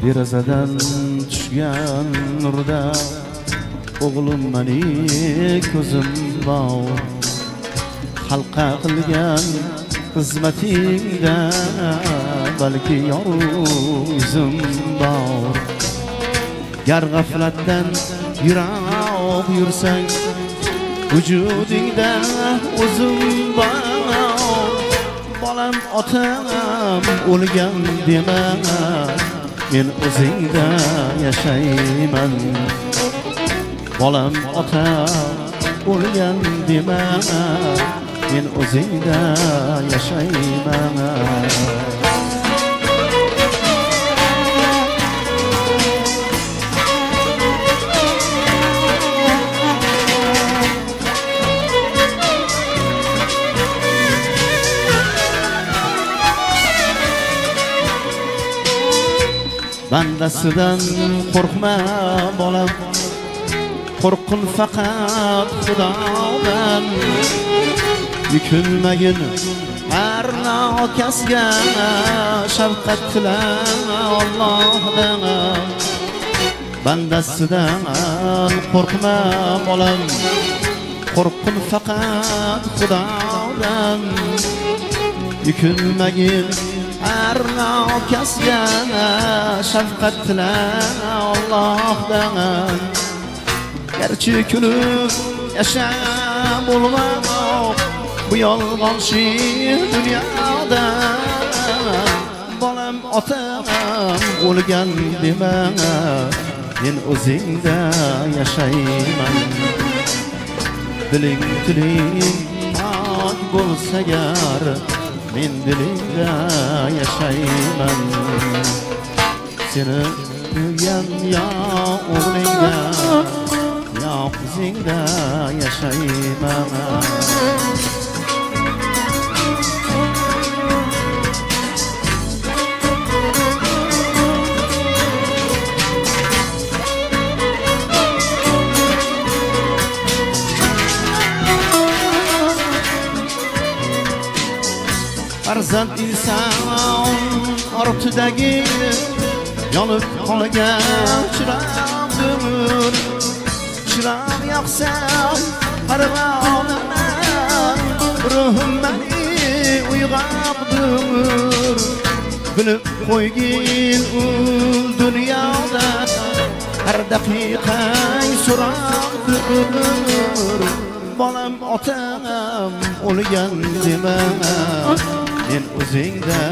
derazadan tushgan nurda o'g'lim meni ko'zim bor xalqqa qilgan xizmatingda balki yuzim bor gar g'aflatdan yiroq yursang vujudingda o'zim bor bolam otam o'lgan dema men o'zingda yashayman bolam otam o'lgan dema men o'zingda yashayman bandasidan qo'rqma bolam qo'rqin faqat Xudodan yukilmagin har nokasga shafqat tila Allohdan bandasidan qo'rqma bolam qo'rqin faqat Xudodan yukilmagin har nokasga shafqat tila Allohdan garchi kulib yashab bo'lmamoq bu yolg'on shir dunyoda bolam otam o'lgan dema men o'zingda yashayman diling tiling pok bo'lsa gar men dilingda yashayman seni sevgan yo o'g'lingda yo qizingda yashayman farzand inson ortidagi yonib qolgan chiroqdir chiroq yoqsam parvonaman ruhim meni uyg'otdir bilib qo'ygin u dunyoda har daqiqang so'roqdir bolam otam o'lgan dema men o'zingda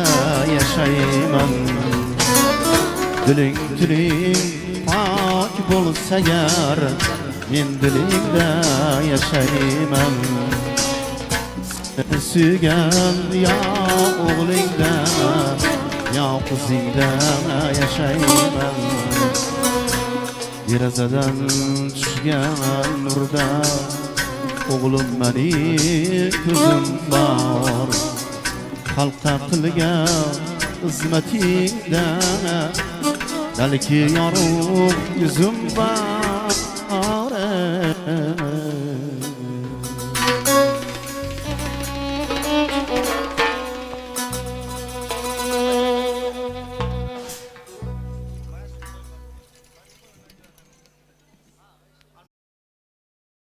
yashayman diling tiling pok bo'lsa gar men dilingda yashayman seni suygan yo o'g'lingda yo qizingda yashayman derazadan tushgan nurda o'g'lim meni ko'zim bor xalqqa qilgan xizmatingda balki yorug' yuzim bor